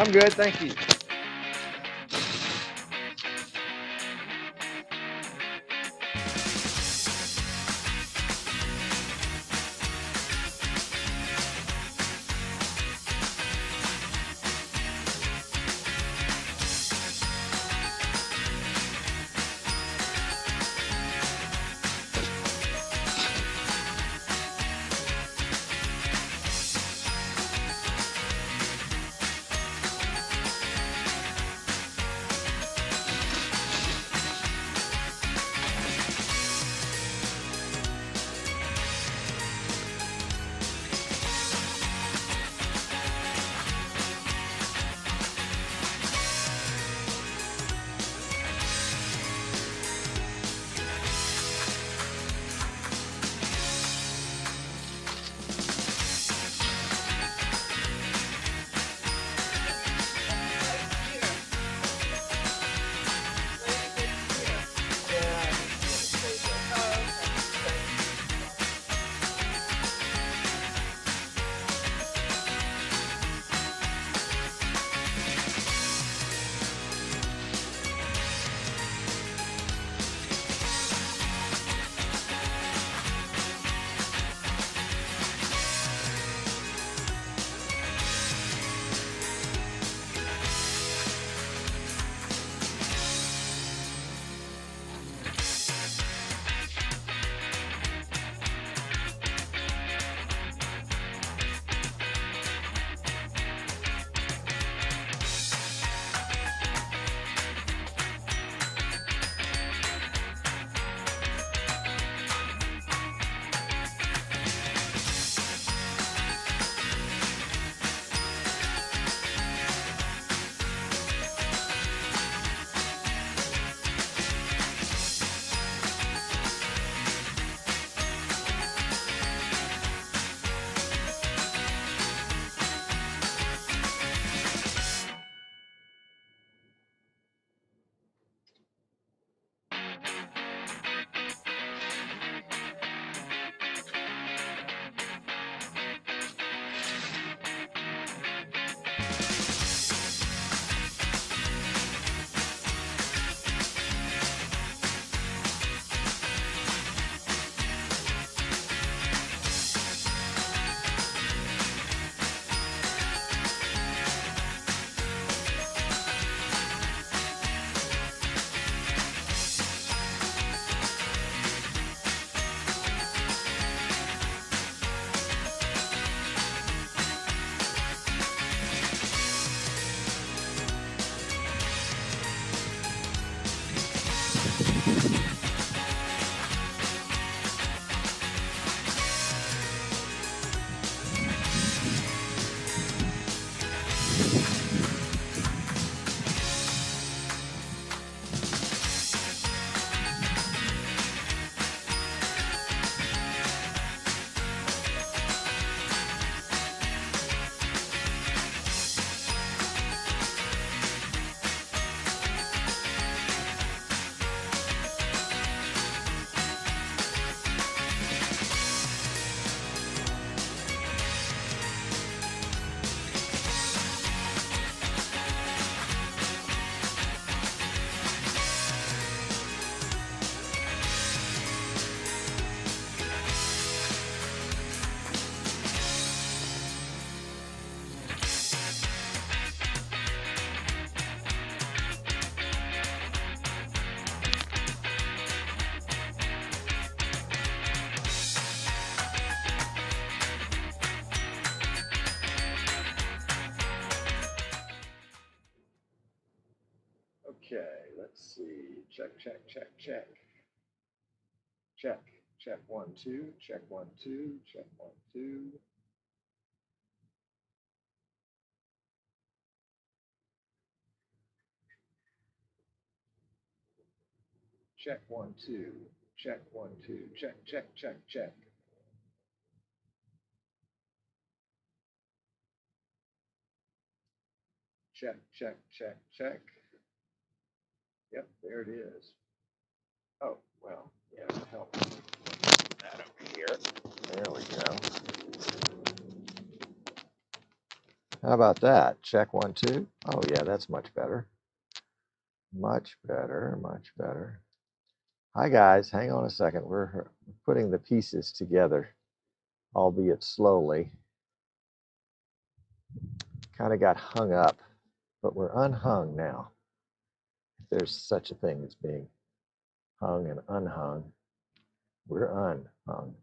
I'm good, thank you. Okay, let's see. Check, check, check, check. Check, check, 1, 2, check, 1, 2, check, 1, 2. Check, 1, 2, check, 1, 2, check, check, check, check. Check, check, check, check. Yep, there it is. Oh, well, yeah, help that over here. There we go. How about that? Check 1, 2. Oh yeah, that's much better. Much better, much better. Hi guys, hang on a second. We're putting the pieces together, albeit slowly. Kind of got hung up, but we're unhung now. If there's such a thing as being hung and unhung, we're unhung.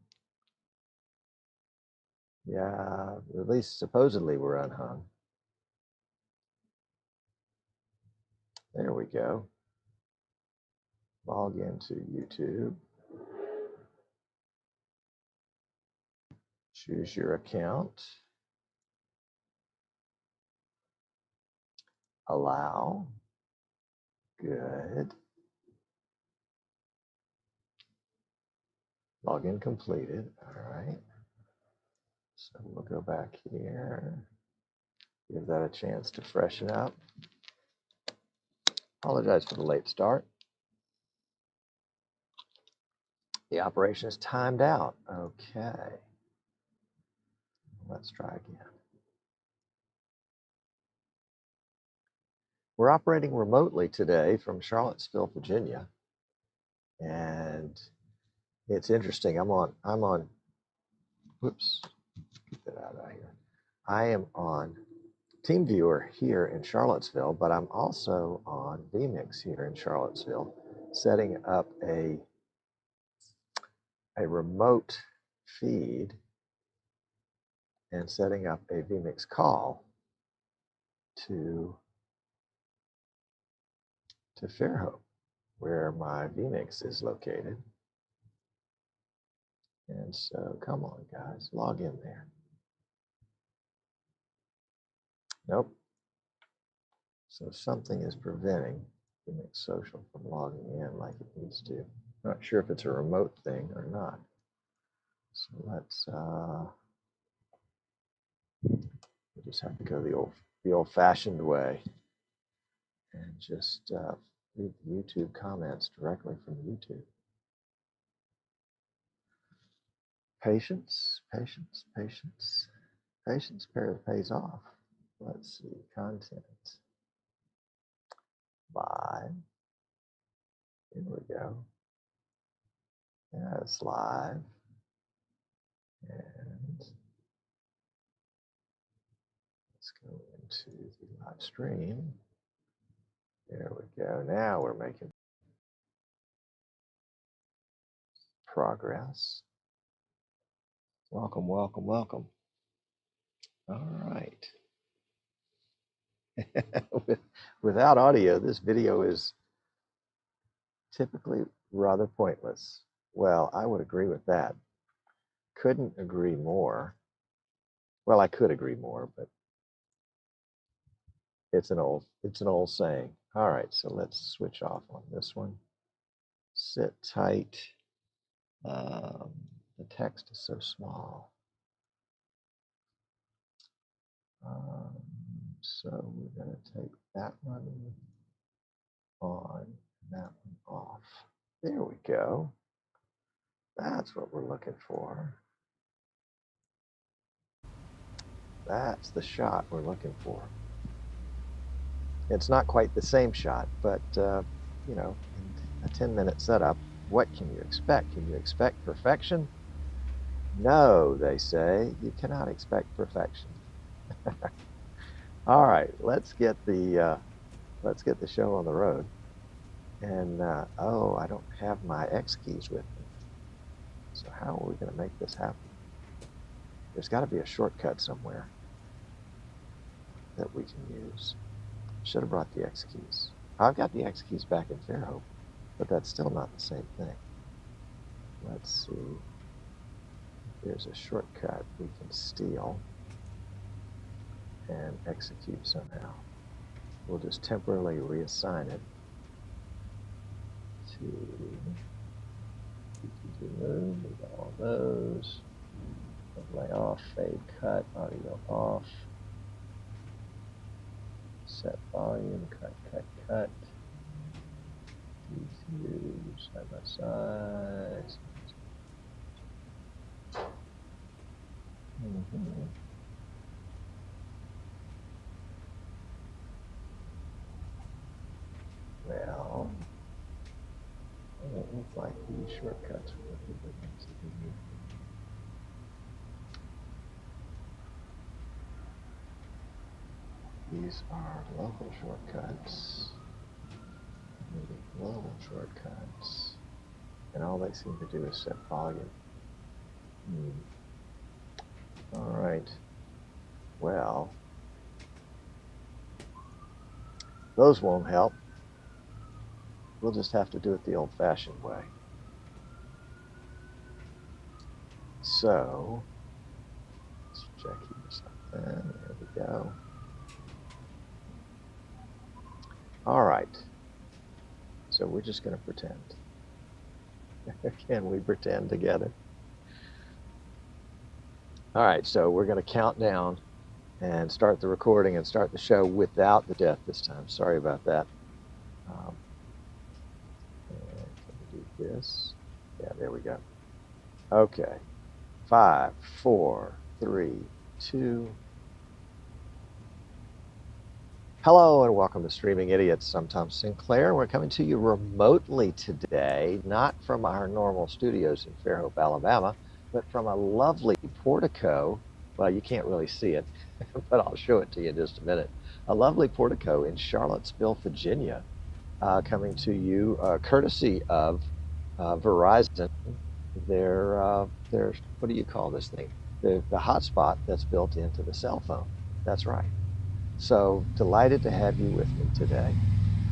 Yeah, at least supposedly we're unhung. There we go. Log into YouTube. Choose your account. Allow. Good. Login completed. All right. So we'll go back here. Give that a chance to freshen up. Apologize for the late start. The operation is timed out. Okay. Let's try again. We're operating remotely today from Charlottesville, Virginia. And it's interesting. I'm on, whoops, get that out of here. I am on TeamViewer here in Charlottesville, but I'm also on vMix here in Charlottesville, setting up a remote feed and setting up a vMix call to Fairhope, where my vMix is located. And so, come on, guys, log in there. Nope. So something is preventing vMix Social from logging in like it needs to. Not sure if it's a remote thing or not. So let's we just have to go the old-fashioned way and just read the YouTube comments directly from YouTube. Patience, patience, patience. Patience pays off. Let's see, content. Live. Here we go. Yeah, it's live. And let's go into the live stream. There we go. Now we're making progress. Welcome, welcome, welcome. All right. Without audio, this video is typically rather pointless. Well, I would agree with that. Couldn't agree more. Well, I could agree more, but it's an old saying. All right, so let's switch off on this one. Sit tight. The text is so small. So we're going to take that one on and that one off. There we go. That's what we're looking for. That's the shot we're looking for. It's not quite the same shot, but you know, in a 10-minute setup, what can you expect? Can you expect perfection? No, they say, you cannot expect perfection. All right, let's get the show on the road. And oh, I don't have my X keys with me. So how are we going to make this happen? There's got to be a shortcut somewhere that we can use. Should have brought the X keys. I've got the X keys back in Fairhope, but that's still not the same thing. Let's see. If there's a shortcut we can steal and execute somehow. We'll just temporarily reassign it to remove all those. Lay off, fade, cut, audio off. Set volume, cut, cut, cut. EQ, side by side. look like these shortcuts were the things that we need. These are local shortcuts, maybe global shortcuts, and all they seem to do is set volume. All right. Well, those won't help. We'll just have to do it the old-fashioned way. So, let's check here something. There we go. All right. So we're just going to pretend. Can we pretend together? All right, so we're going to count down and start the recording and start the show without the death this time. Sorry about that. And can we do this? Yeah, there we go. Okay. 5, 4, 3, 2. Hello and welcome to Streaming Idiots. I'm Tom Sinclair. We're coming to you remotely today, not from our normal studios in Fairhope, Alabama, but from a lovely portico. Well, you can't really see it, but I'll show it to you in just a minute. A lovely portico in Charlottesville, Virginia, coming to you courtesy of Verizon. Their what do you call this thing? The hotspot that's built into the cell phone. That's right. So delighted to have you with me today,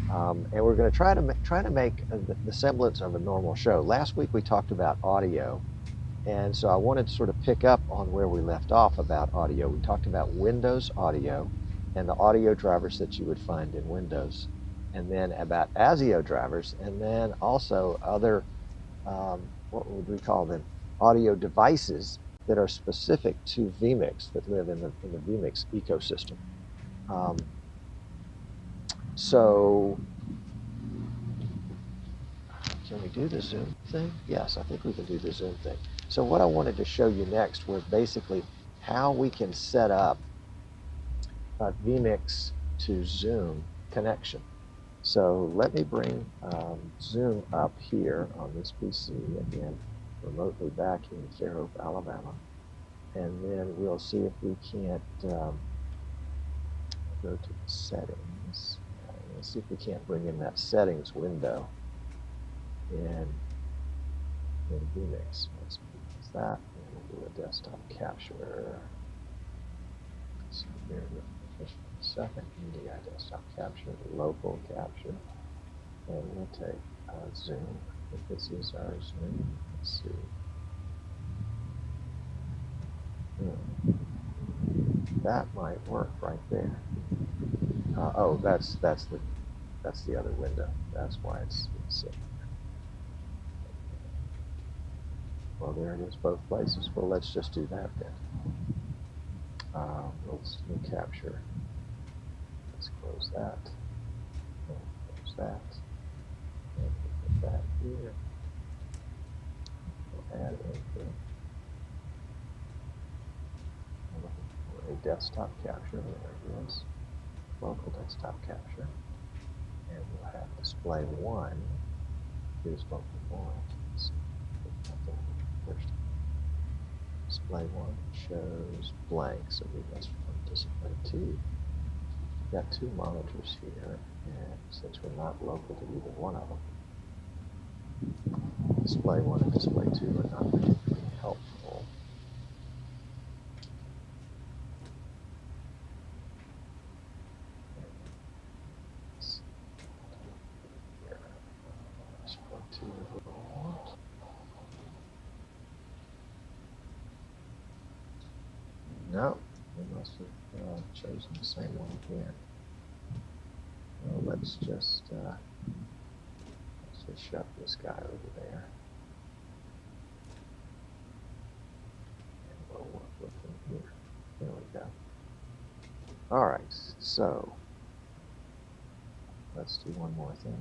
and we're going to try to make the semblance of a normal show. Last week we talked about audio, and so I wanted to sort of pick up on where we left off about audio. We talked about Windows audio and the audio drivers that you would find in Windows, and then about ASIO drivers, and then also other what would we call them? Audio devices that are specific to vMix, that live in the vMix ecosystem. So can we do the Zoom thing? Yes, I think we can do the Zoom thing. So what I wanted to show you next was basically how we can set up a vMix to Zoom connection. So let me bring Zoom up here on this PC, again, remotely back in Fairhope, Alabama. And then we'll see if we can't go to the settings. Let's see if we can't bring in that settings window in vMix. Let's minimize that, and we'll do a desktop capture. So bear with me just for a second. Media desktop capture, local capture, and we'll take Zoom. If this is our Zoom, let's see. That might work right there. Oh, that's the other window. That's why it's sitting there. Well, there it is, both places. Well, let's just do that then. Let's capture. Let's close that. And close that. And put that here. We'll add anything. A desktop capture, there it is, local desktop capture, and we'll have display 1. Here's local 1. Let's put nothing first. Display 1 shows blank, so we must run display 2. We've got 2 monitors here, and since we're not local to either one of them, display 1 and display 2 are not particularly helpful. No, we must have chosen the same one again. Well, let's just shove this guy over there, and we'll work with him here. There we go. All right, so let's do one more thing.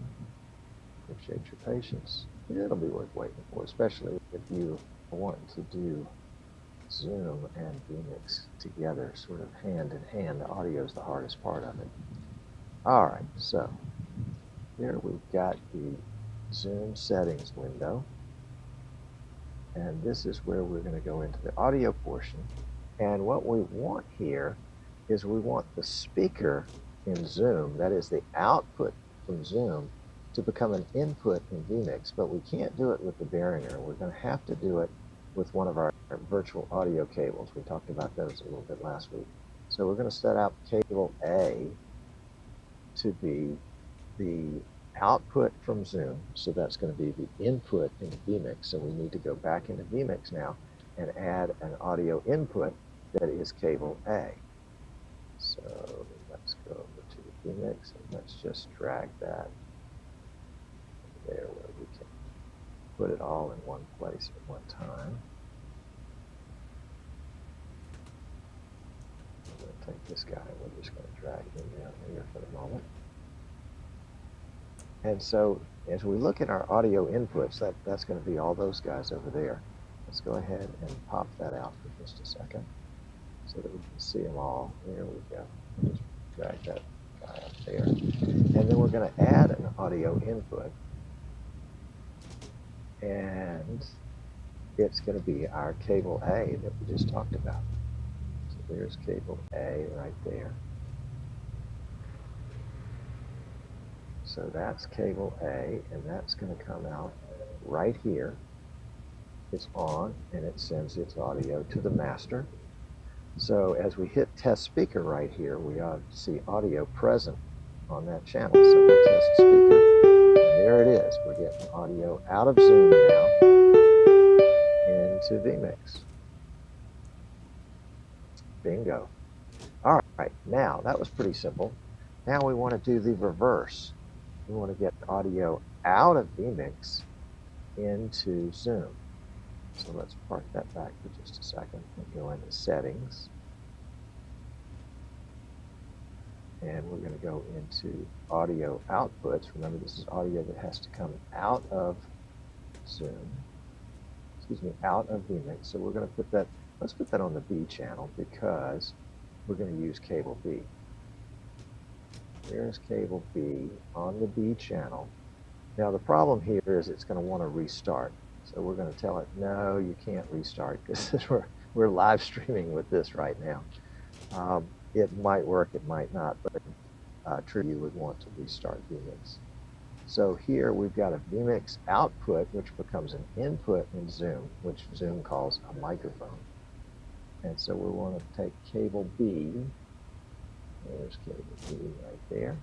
Appreciate your patience. It'll be worth waiting for, especially if you want to do Zoom and vMix together, sort of hand in hand. The audio is the hardest part of it. All right, so here we've got the Zoom settings window. And this is where we're going to go into the audio portion. And what we want here is we want the speaker in Zoom, that is the output from Zoom, to become an input in vMix, but we can't do it with the Behringer. We're going to have to do it with one of our virtual audio cables. We talked about those a little bit last week. So we're going to set up cable A to be the output from Zoom, so that's going to be the input into vMix. So we need to go back into vMix now and add an audio input that is cable A. So let's go over to the vMix and let's just drag that there where we can put it all in one place at one time. I'm going to take this guy and we're just going to drag him down here for the moment. And so as we look at our audio inputs, that's going to be all those guys over there. Let's go ahead and pop that out for just a second so that we can see them all. There we go. Just drag that guy up there. And then we're going to add an audio input. And it's going to be our cable A that we just talked about. So there's cable A right there. So that's cable A, and that's going to come out right here. It's on, and it sends its audio to the master. So as we hit test speaker right here, we ought to see audio present on that channel. So we test speaker, and there it is. We're getting audio out of Zoom now into vMix. Bingo. All right, now that was pretty simple. Now we want to do the reverse. We want to get audio out of vMix into Zoom. So let's park that back for just a second and go into settings. And we're going to go into audio outputs. Remember, this is audio that has to come out of Zoom. Excuse me, out of vMix. So we're going to put that, let's put that on the B channel because we're going to use cable B. There's cable B on the B channel. Now the problem here is it's going to want to restart. So we're going to tell it, no, you can't restart because we're live streaming with this right now. It might work, it might not, but true, you would want to restart vMix. So here we've got a vMix output, which becomes an input in Zoom, which Zoom calls a microphone. And so we want to take cable B. There's cable B right there.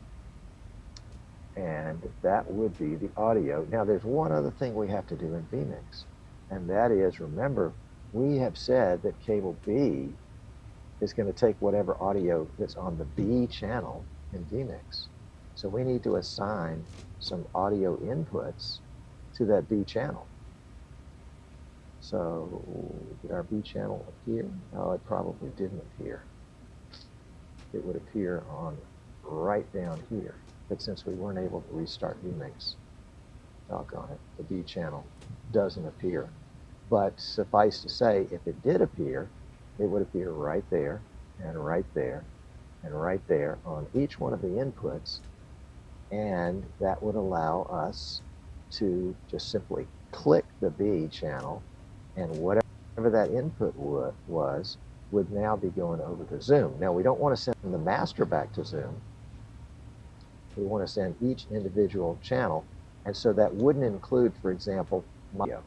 And that would be the audio. Now there's one other thing we have to do in vMix, and that is, remember, we have said that cable B is going to take whatever audio that's on the B channel in vMix. So we need to assign some audio inputs to that B channel. So did our B channel appear? No, it probably didn't appear. It would appear on right down here. But since we weren't able to restart vMix, doggone it, the B channel doesn't appear. But suffice to say, if it did appear, it would appear right there, and right there, and right there on each one of the inputs. And that would allow us to just simply click the B channel, and whatever that input was would now be going over to Zoom. Now, we don't want to send the master back to Zoom. We want to send each individual channel, and so that wouldn't include, for example, audio.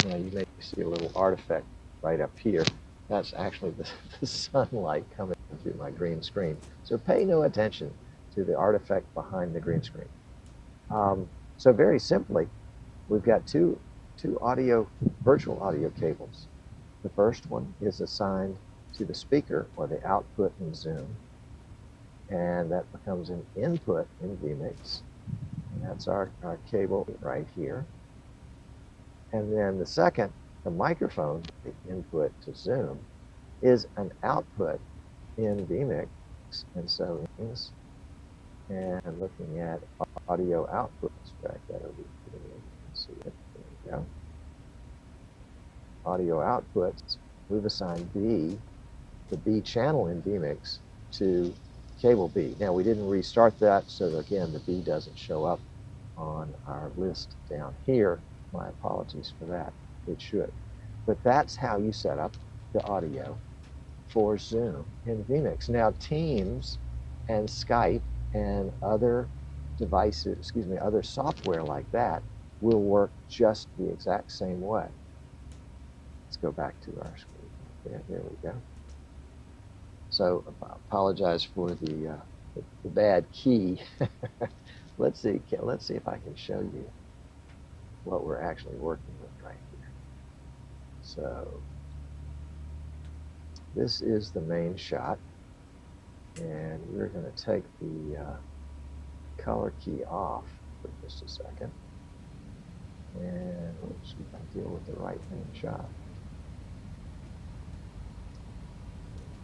Now, you may see a little artifact right up here. That's actually the sunlight coming through my green screen. So pay no attention to the artifact behind the green screen. So very simply, we've got two virtual audio cables. The first one is assigned to the speaker or the output in Zoom, and that becomes an input in vMix. And that's our cable right here. And then the second, the microphone, the input to Zoom, is an output in vMix. And so, and looking at audio output, let's drag that over here. You can see it. There we go. Audio outputs, we've assigned B, the B channel in vMix, to cable B. Now we didn't restart that, so again the B doesn't show up on our list down here. My apologies for that. It should. But that's how you set up the audio for Zoom in vMix. Now, Teams and Skype and other devices, other software like that will work just the exact same way. Let's go back to our screen. There we go. So I apologize for the bad key. Let's see if I can show you what we're actually working with right here. So this is the main shot, and we're going to take the color key off for just a second, and let's see if I deal with the right main shot.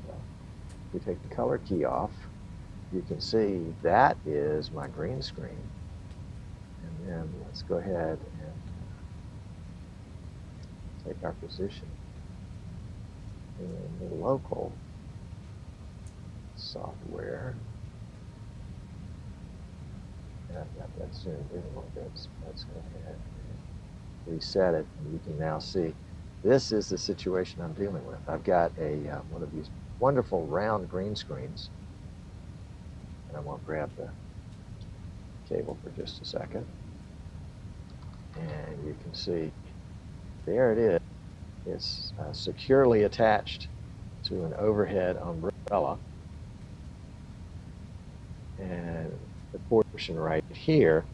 If we take the color key off, you can see that is my green screen. And then let's go ahead and take our position in the local software. And I've got that zoomed in a little bit, so let's go ahead and reset it. And you can now see this is the situation I'm dealing with. I've got a one of these wonderful round green screens. And I'm going to grab the cable for just a second. And you can see there it is. It's securely attached to an overhead umbrella. And the portion right here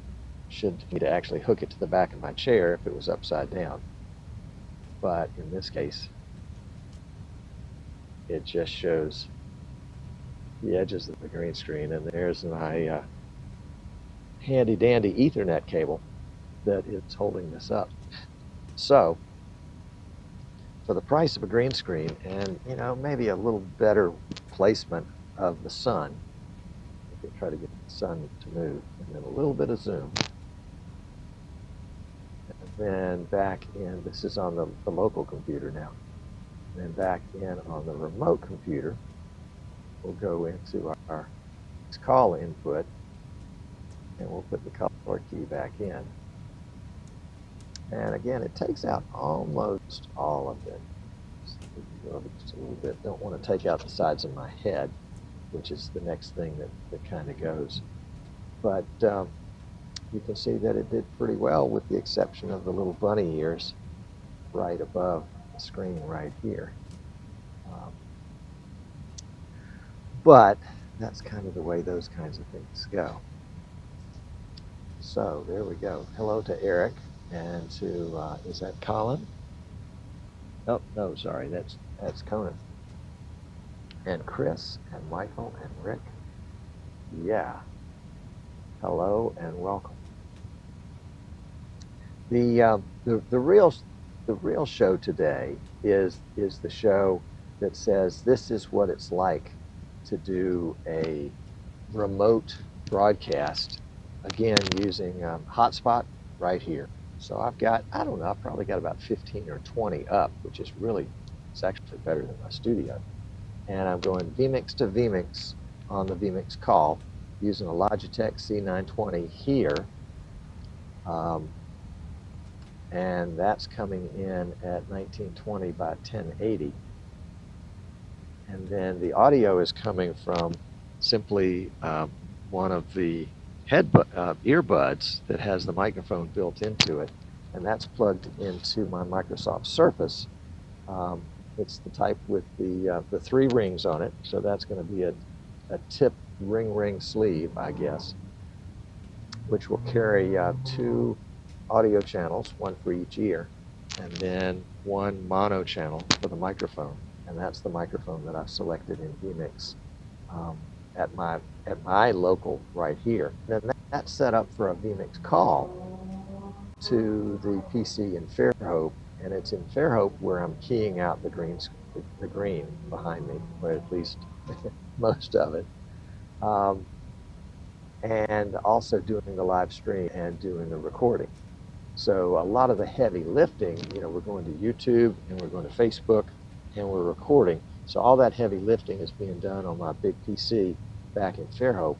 should need to actually hook it to the back of my chair if it was upside down. But in this case, it just shows the edges of the green screen, and there's my handy dandy Ethernet cable that is holding this up. So for the price of a green screen and maybe a little better placement of the sun, we can try to get the sun to move, and then a little bit of zoom, and then back in, this is on the local computer now, and then back in on the remote computer. We'll go into our call input, and we'll put the color key back in. And again, it takes out almost all of it. Just a little bit. Don't want to take out the sides of my head, which is the next thing that kind of goes. But you can see that it did pretty well, with the exception of the little bunny ears right above the screen right here. But that's kind of the way those kinds of things go. So there we go. Hello to Eric, and to, is that Colin? Oh, no, sorry, that's Conan. And Chris, and Michael, and Rick. Yeah. Hello and welcome. The real show today is the show that says this is what it's like to do a remote broadcast, again using hotspot right here. So I've got, I don't know, I've probably got about 15 or 20 up, which is really, it's actually better than my studio. And I'm going vMix to vMix on the vMix call using a Logitech C920 here. And that's coming in at 1920 by 1080. And then the audio is coming from simply one of the earbuds that has the microphone built into it, and that's plugged into my Microsoft Surface. It's the type with the 3 rings on it, so that's going to be a tip ring sleeve, I guess, which will carry 2 audio channels, 1 for each ear, and then 1 mono channel for the microphone. And that's the microphone that I've selected in vMix at my local right here. And then that's set up for a vMix call to the PC in Fairhope, and it's in Fairhope where I'm keying out the green behind me, or at least most of it, and also doing the live stream and doing the recording. So a lot of the heavy lifting, we're going to YouTube and we're going to Facebook, and we're recording. So all that heavy lifting is being done on my big PC back in Fairhope.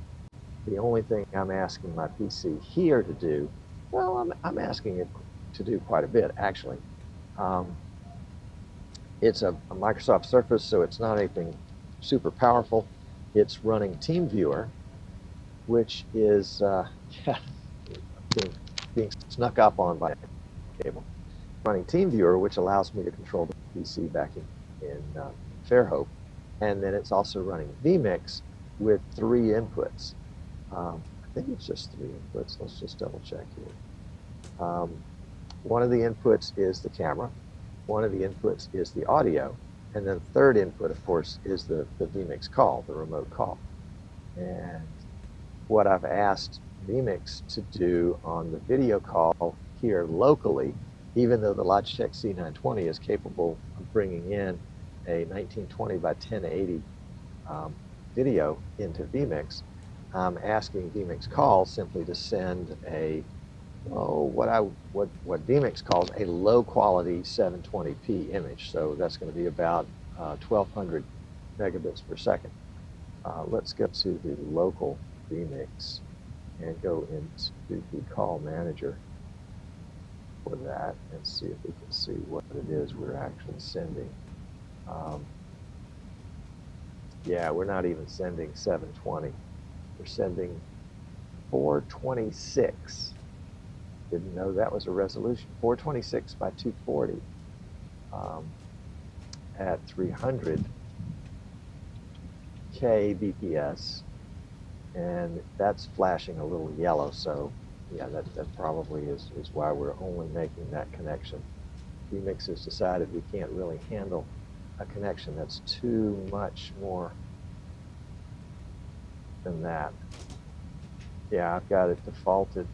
The only thing I'm asking my PC here to do, well, I'm asking it to do quite a bit, actually. Um, it's a Microsoft Surface, so it's not anything super powerful. It's running TeamViewer, which is yeah, being snuck up on by a cable. Running TeamViewer, which allows me to control the PC back in Fairhope. And then it's also running vMix with 3 inputs. I think it's just 3 inputs. Let's just double check here. One of the inputs is the camera. One of the inputs is the audio. And then the third input, of course, is the vMix call, the remote call. And what I've asked vMix to do on the video call here locally, even though the Logitech C920 is capable of bringing in a 1920 by 1080 video into vMix, I'm asking vMix call simply to send a what vMix calls a low quality 720p image. So that's going to be about 1200 megabits per second. Let's go to the local vMix and go into the call manager for that and see if we can see what it is we're actually sending. Yeah, we're not even sending 720. We're sending 426. Didn't know that was a resolution. 426 by 240 at 300K BPS. And that's flashing a little yellow, so yeah, that probably is why we're only making that connection. vMix has decided we can't really handle a connection that's too much more than that. Yeah, I've got it defaulted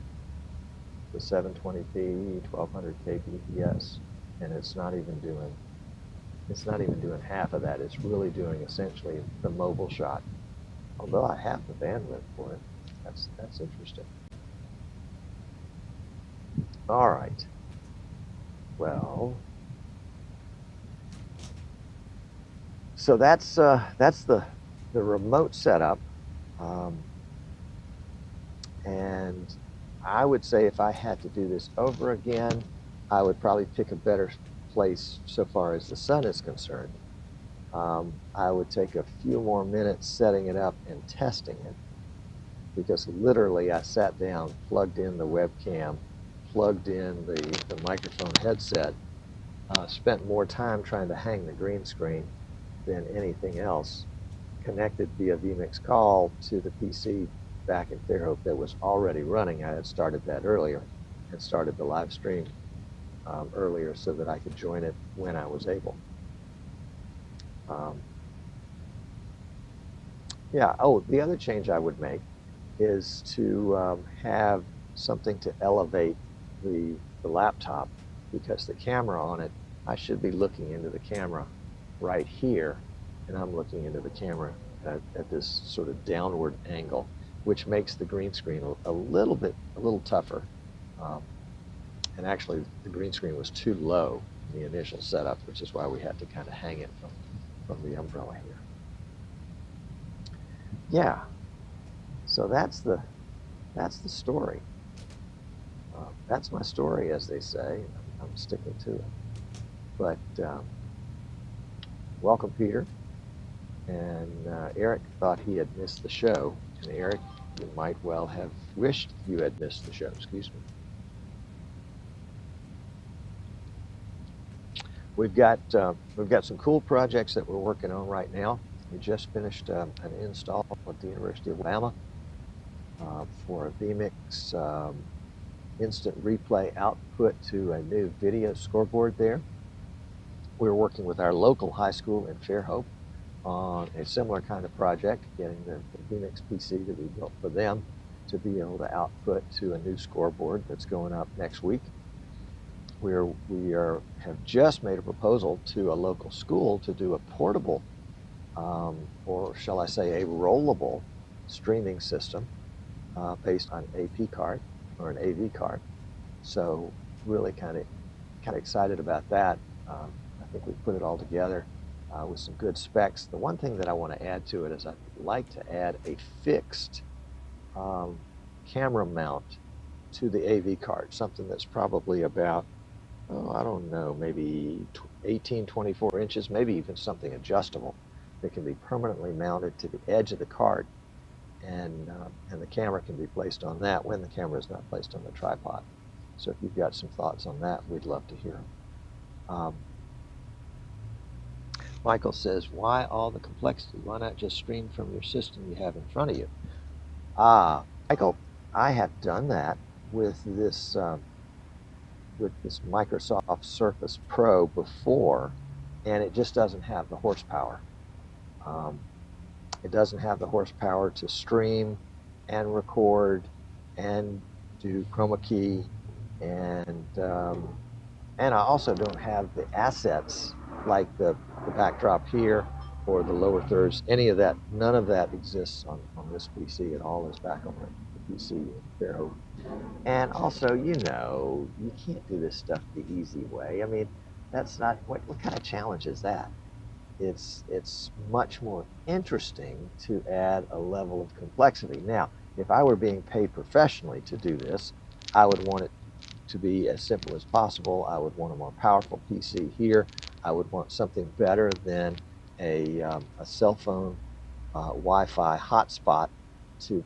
to 720p, 1200K BPS, and it's not even doing half of that. It's really doing essentially the mobile shot. Although I have the bandwidth for it. That's interesting. All right. Well, so that's the remote setup, and I would say if I had to do this over again, I would probably pick a better place so far as the sun is concerned. I would take a few more minutes setting it up and testing it, because literally I sat down, plugged in the webcam, plugged in the microphone headset, spent more time trying to hang the green screen than anything else, connected via vMix call to the PC back in Fairhope that was already running. I had started that earlier and started the live stream earlier so that I could join it when I was able. Yeah, oh, the other change I would make is to have something to elevate the laptop, because the camera on it, I should be looking into the camera right here, and I'm looking into the camera at this sort of downward angle, which makes the green screen a little tougher. And actually, the green screen was too low in the initial setup, which is why we had to kind of hang it from the umbrella here. Yeah, so that's the story. That's my story, as they say. I'm sticking to it. But welcome, Peter. And Eric thought he had missed the show. And Eric, you might well have wished you had missed the show. Excuse me. We've got some cool projects that we're working on right now. We just finished an install at the University of Alabama for a vMix instant replay output to a new video scoreboard there. We're working with our local high school in Fairhope on a similar kind of project, getting the vMix PC that we built for them to be able to output to a new scoreboard that's going up next week. We have just made a proposal to a local school to do a portable, or shall I say a rollable streaming system based on AP card or an AV card. So really kind of excited about that. I think we put it all together with some good specs. The one thing that I want to add to it is I'd like to add a fixed camera mount to the AV card, something that's probably about, oh, I don't know, maybe 18, 24 inches, maybe even something adjustable that can be permanently mounted to the edge of the card, and the camera can be placed on that when the camera is not placed on the tripod. So if you've got some thoughts on that, we'd love to hear them. Michael says, why all the complexity? Why not just stream from your system you have in front of you? Michael, I have done that with this Microsoft Surface Pro before, and it just doesn't have the horsepower. It doesn't have the horsepower to stream and record and do chroma key, and I also don't have the assets like the backdrop here or the lower thirds. Any of that, none of that exists on this PC. It all is back on the PC in Fairhope. And also, you know, you can't do this stuff the easy way. I mean, that's not, what kind of challenge is that? It's much more interesting to add a level of complexity. Now, if I were being paid professionally to do this, I would want it to be as simple as possible. I would want a more powerful PC here. I would want something better than a cell phone Wi-Fi hotspot to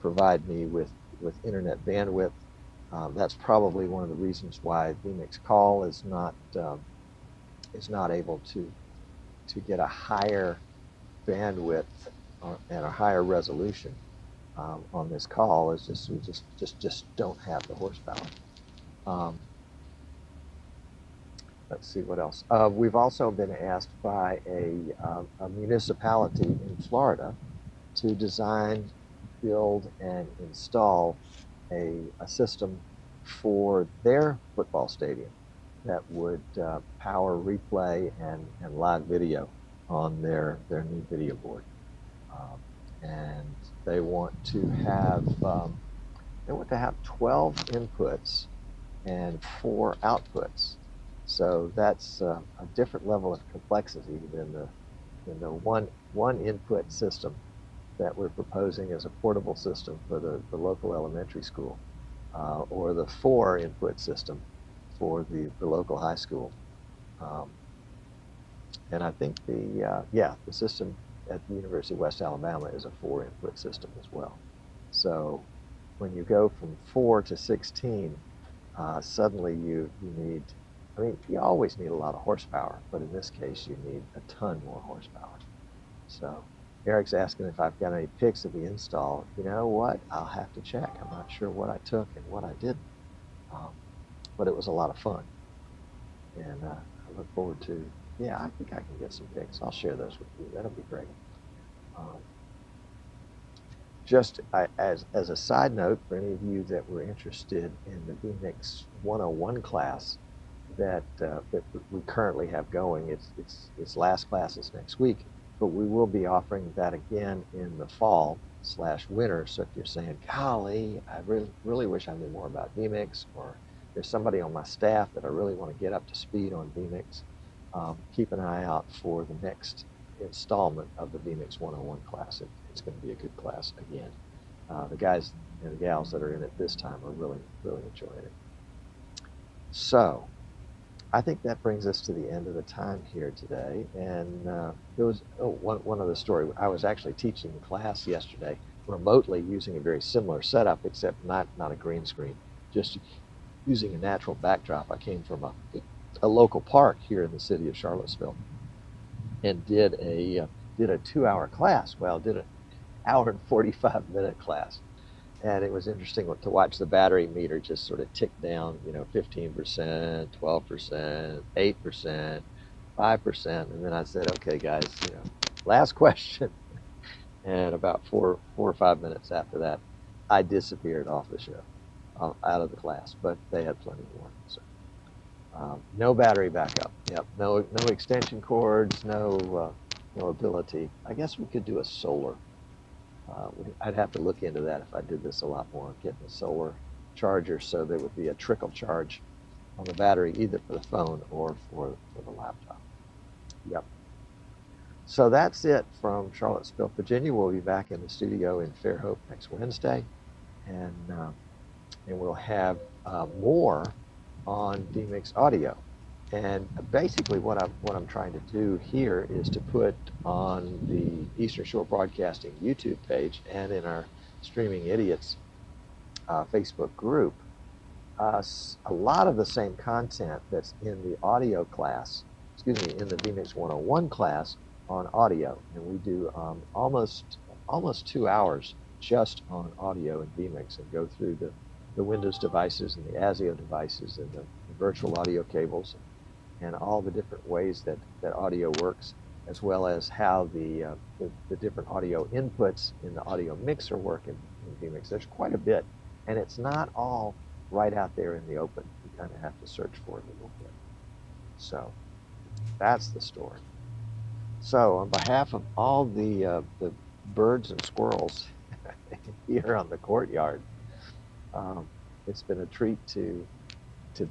provide me with internet bandwidth. That's probably one of the reasons why vMix Call is not able to get a higher bandwidth and a higher resolution on this call. Is just we just don't have the horsepower. Let's see what else. We've also been asked by a municipality in Florida to design, build, and install a system for their football stadium that would power replay and live video on their new video board. And they want to have 12 inputs and 4 outputs. So that's a different level of complexity than the one input system that we're proposing as a portable system for the local elementary school, or the 4 input system for the local high school. And I think the system at the University of West Alabama is a 4 input system as well. So when you go from 4 to 16, suddenly you need, I mean, you always need a lot of horsepower, but in this case you need a ton more horsepower. So Eric's asking if I've got any pics of the install. You know what? I'll have to check. I'm not sure what I took and what I didn't. But it was a lot of fun. And I look forward to, yeah, I think I can get some pics. I'll share those with you. That'll be great. Just as a side note, for any of you that were interested in the vMix 101 class that we currently have going, its last class is next week, but we will be offering that again in the fall/winter. So if you're saying, golly, I really wish I knew more about vMix, or there's somebody on my staff that I really want to get up to speed on vMix, keep an eye out for the next installment of the vMix 101 class. It's going to be a good class again. The guys and the gals that are in it this time are really enjoying it. So I think that brings us to the end of the time here today. And there was one other story. I was actually teaching the class yesterday remotely using a very similar setup, except not a green screen, just using a natural backdrop. I came from a local park here in the city of Charlottesville and did a 2-hour class. Well, did an hour and 45-minute class. And it was interesting to watch the battery meter just sort of tick down, 15%, 12%, 8%, 5%. And then I said, okay, guys, last question. And about 4 or 5 minutes after that, I disappeared off the show, out of the class, but they had plenty more. So no battery backup. Yep. No extension cords, no ability. I guess we could do a solar. I'd have to look into that if I did this a lot more, getting a solar charger so there would be a trickle charge on the battery, either for the phone or for the laptop. Yep. So that's it from Charlottesville, Virginia. We'll be back in the studio in Fairhope next Wednesday, and we'll have more on vMix audio. And basically, what I'm trying to do here is to put on the Eastern Shore Broadcasting YouTube page and in our Streaming Idiots Facebook group a lot of the same content that's in the audio class, excuse me, in the vMix 101 class on audio. And we do almost 2 hours just on audio and vMix and go through the Windows devices and the ASIO devices and the virtual audio cables and all the different ways that audio works, as well as how the different audio inputs in the audio mixer work in vMix. There's quite a bit, and it's not all right out there in the open. You kind of have to search for it a little bit. So that's the story. So on behalf of all the birds and squirrels here on the courtyard, it's been a treat to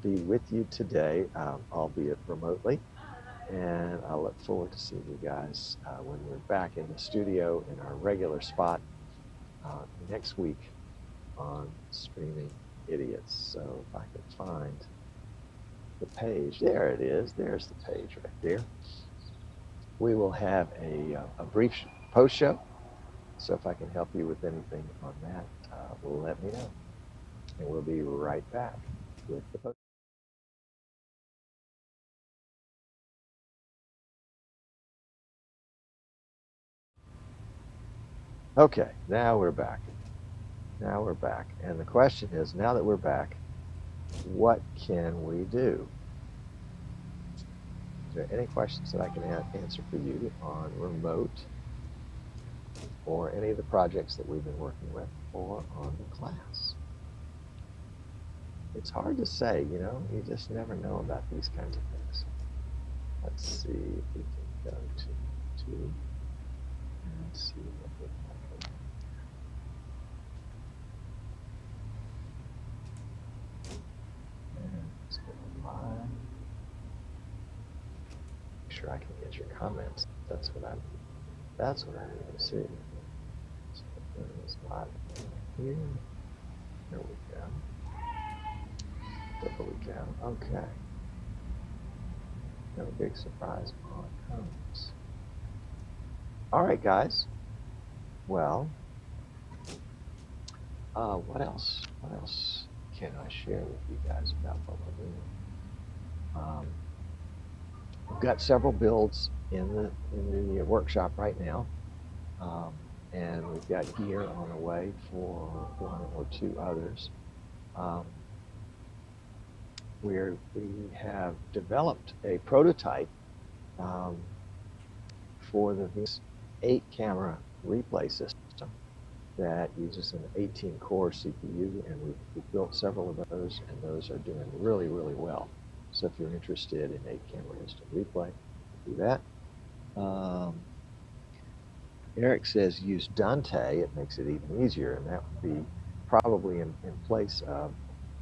be with you today, albeit remotely. And I look forward to seeing you guys when we're back in the studio in our regular spot next week on Streaming Idiots. So if I can find the page, there it is. There's the page right there. We will have a brief post show. So if I can help you with anything on that, let me know. And we'll be right back with the post. Okay, now we're back. Now we're back. And the question is, now that we're back, what can we do? Is there any questions that I can answer for you on remote or any of the projects that we've been working with or on the class? It's hard to say, you know, you just never know about these kinds of things. Let's see if we can go to and see what we have. And let's go live. Make sure I can get your comments. That's what I need to see. So there is live here. There we go. There we go. Okay. No big surprise on comments. All right, guys. Well, what else? What else can I share with you guys about what we're doing? We've got several builds in the workshop right now, and we've got gear on the way for one or two others. We have developed a prototype for the vMix 8-camera replay system that uses an 18-core CPU, and we've built several of those, and those are doing really, really well. So if you're interested in 8-camera instant replay, do that. Eric says use Dante. It makes it even easier, and that would be probably in place of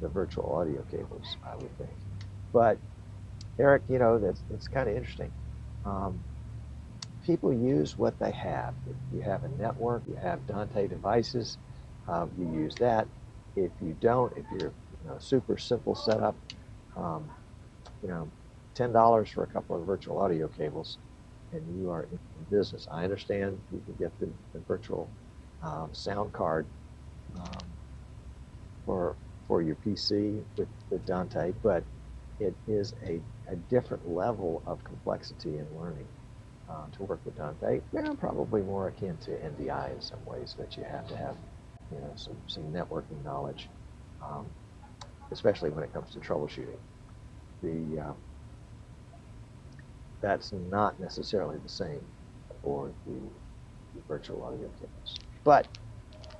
the virtual audio cables, I would think. But Eric, you know, it's kind of interesting. People use what they have. If you have a network, you have Dante devices, you use that. If you don't, if you're super simple setup, you know, $10 for a couple of virtual audio cables, and you are in business. I understand you can get the virtual sound card for your PC with Dante, but it is a different level of complexity in learning to work with Dante. They're probably more akin to NDI in some ways, that you have to have some networking knowledge, especially when it comes to troubleshooting. That's not necessarily the same for the virtual audio cables, but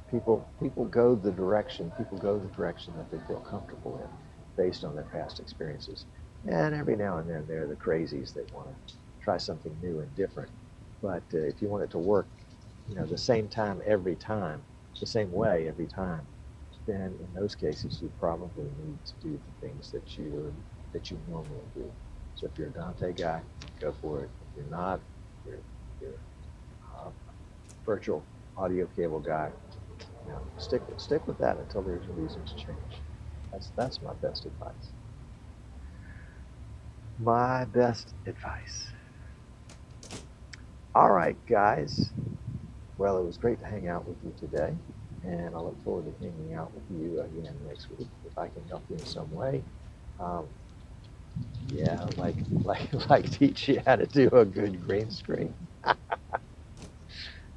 people go the direction that they feel comfortable in based on their past experiences. And every now and then there are the crazies that want to try something new and different. But if you want it to work, the same time every time, the same way every time, then in those cases you probably need to do the things that you normally do. So if you're a Dante guy, go for it. If you're not, you're you're a virtual audio cable guy, stick with that until there's a reason to change. That's my best advice. My best advice. All right, guys. Well, it was great to hang out with you today, and I look forward to hanging out with you again next week if I can help you in some way. Yeah, like teach you how to do a good green screen.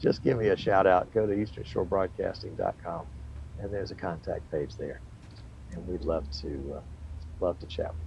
Just give me a shout out. Go to easternshorebroadcasting.com, and there's a contact page there, and we'd love to chat with you.